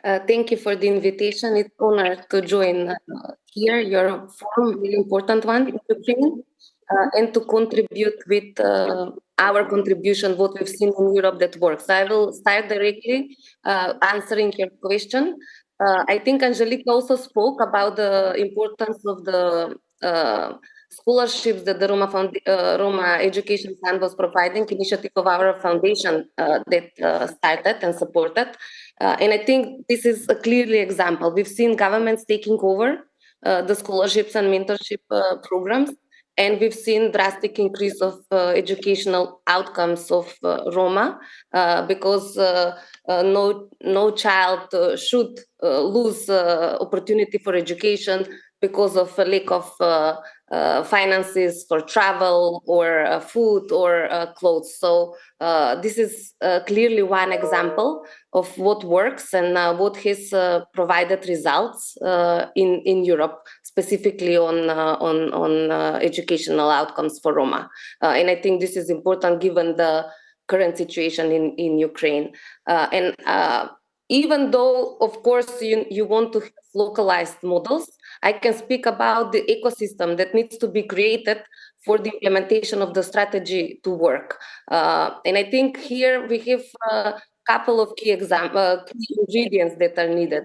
Thank you for the invitation. It's an honor to join here, your forum, really important one in Ukraine, and to contribute with our contribution, what we've seen in Europe that works. I will start directly answering your question. I think Angelica also spoke about the importance of the scholarships that the Roma Education Fund was providing, initiative of our foundation that started and supported. And I think this is a clearly example. We've seen governments taking over the scholarships and mentorship programs, and we've seen drastic increase of educational outcomes of Roma because no child should lose opportunity for education because of a lack of finances for travel or food or clothes. So this is clearly one example of what works and what has provided results in Europe, specifically on educational outcomes for Roma. And I think this is important given the current situation in Ukraine. Even though, of course, you want to have localized models, I can speak about the ecosystem that needs to be created for the implementation of the strategy to work. And I think here we have a couple of key ingredients that are needed.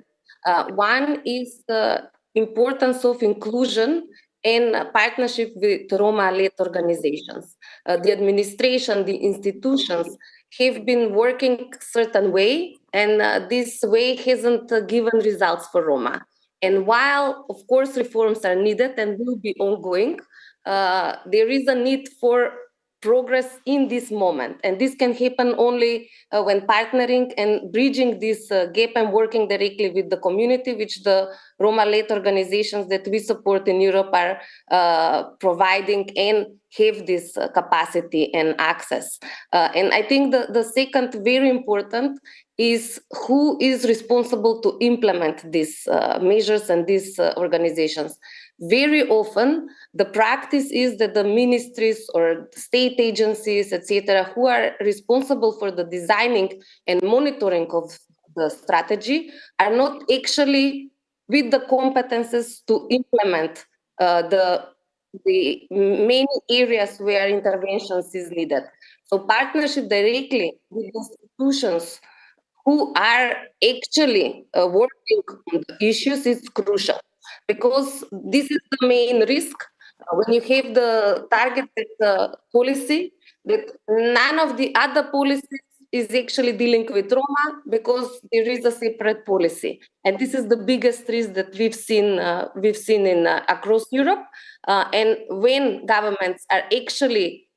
One is the importance of inclusion and partnership with Roma-led organizations. The administration, the institutions have been working a certain way, and this way hasn't given results for Roma. And while, of course, reforms are needed and will be ongoing, there is a need for progress in this moment. And this can happen only when partnering and bridging this gap and working directly with the community, which the Roma-led organizations that we support in Europe are providing and have this capacity and access. And I think the second very important is who is responsible to implement these measures and these organizations. Very often, the practice is that the ministries or state agencies, etc., who are responsible for the designing and monitoring of the strategy are not actually with the competences to implement the many areas where interventions is needed. So partnership directly with institutions who are actually working on the issues is crucial, because this is the main risk when you have the targeted policy, that none of the other policies is actually dealing with Roma because there is a separate policy, and this is the biggest risk that we've seen in across Europe. And when governments are actually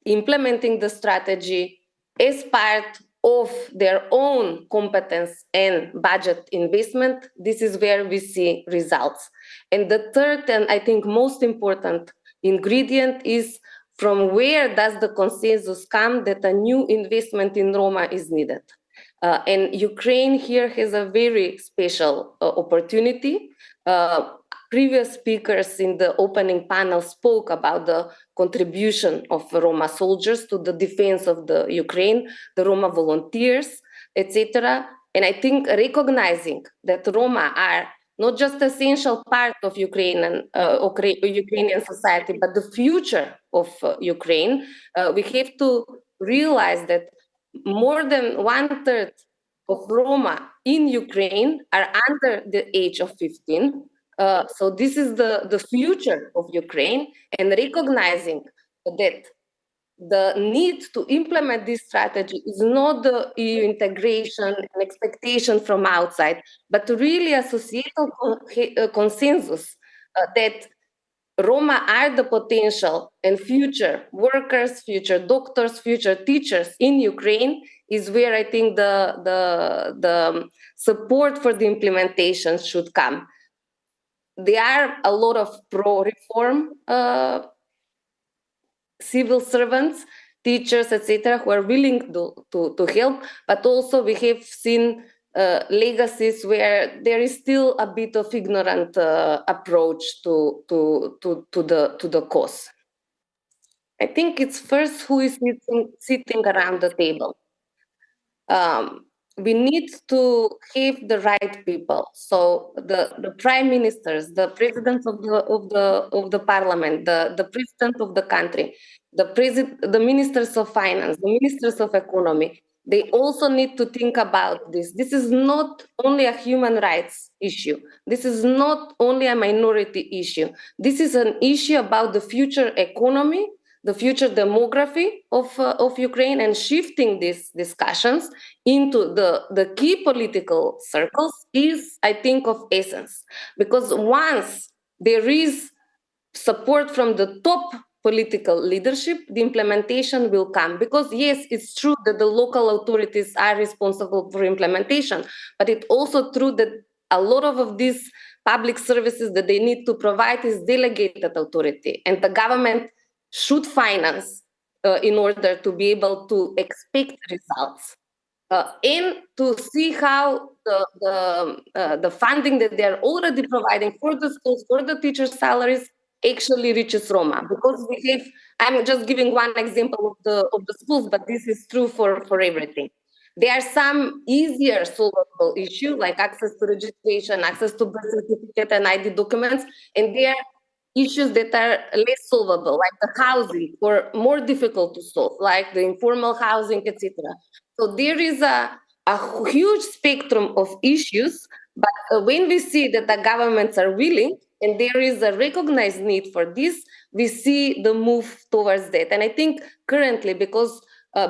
implementing the strategy as part of their own competence and budget investment, this is where we see results. And the third, and I think most important ingredient, is from where does the consensus come that a new investment in Roma is needed? And Ukraine here has a very special opportunity. Previous speakers in the opening panel spoke about the contribution of Roma soldiers to the defense of the Ukraine, the Roma volunteers, etc. And I think recognizing that Roma are not just essential part of Ukrainian society, but the future of Ukraine, we have to realize that more than 1/3 of Roma in Ukraine are under the age of 15. So this is the future of Ukraine, and recognizing that the need to implement this strategy is not the EU integration and expectation from outside, but really a societal consensus that Roma are the potential and future workers, future doctors, future teachers in Ukraine, is where I think the support for the implementation should come. There are a lot of pro-reform civil servants, teachers, etc., who are willing to help, but also we have seen legacies where there is still a bit of ignorant approach to the cause. I think it's first who is sitting around the table. we need to have the right people. So the prime ministers, the presidents of the parliament, the president of the country, the ministers of finance, the ministers of economy, they also need to think about this. This is not only a human rights issue. This is not only a minority issue. This is an issue about the future economy, the future demography of Ukraine, and shifting these discussions into the key political circles is, I think, of essence. Because once there is support from the top political leadership, the implementation will come. Because yes, it's true that the local authorities are responsible for implementation, but it's also true that a lot of these public services that they need to provide is delegated authority, and the government should finance in order to be able to expect results. And to see how the funding that they are already providing for the schools, for the teachers' salaries, actually reaches Roma. Because we have, I'm just giving one example of the schools, but this is true for everything. There are some easier solvable issues like access to registration, access to birth certificate and ID documents, and there are issues that are less solvable, like the housing, or more difficult to solve, like the informal housing, etc. So there is a huge spectrum of issues, but when we see that the governments are willing and there is a recognized need for this, we see the move towards that. And I think currently, because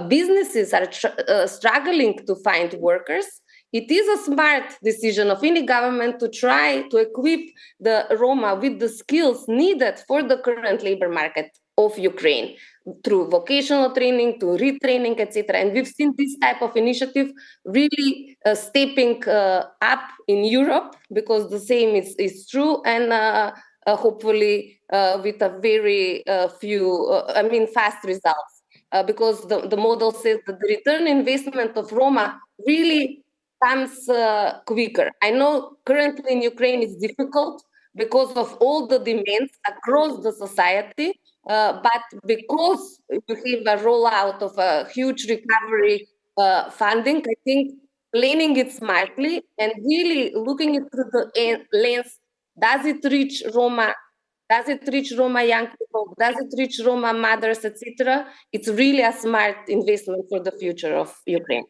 businesses are struggling to find workers, it is a smart decision of any government to try to equip the Roma with the skills needed for the current labor market of Ukraine through vocational training, to retraining, etc. And we've seen this type of initiative really stepping up in Europe, because the same is true, and hopefully with a very fast results. Because the model says that the return investment of Roma really comes quicker. I know currently in Ukraine it's difficult because of all the demands across the society, but because you have a rollout of a huge recovery funding, I think planning it smartly and really looking it through the lens, does it reach Roma? Does it reach Roma young people? Does it reach Roma mothers, etc.? It's really a smart investment for the future of Ukraine.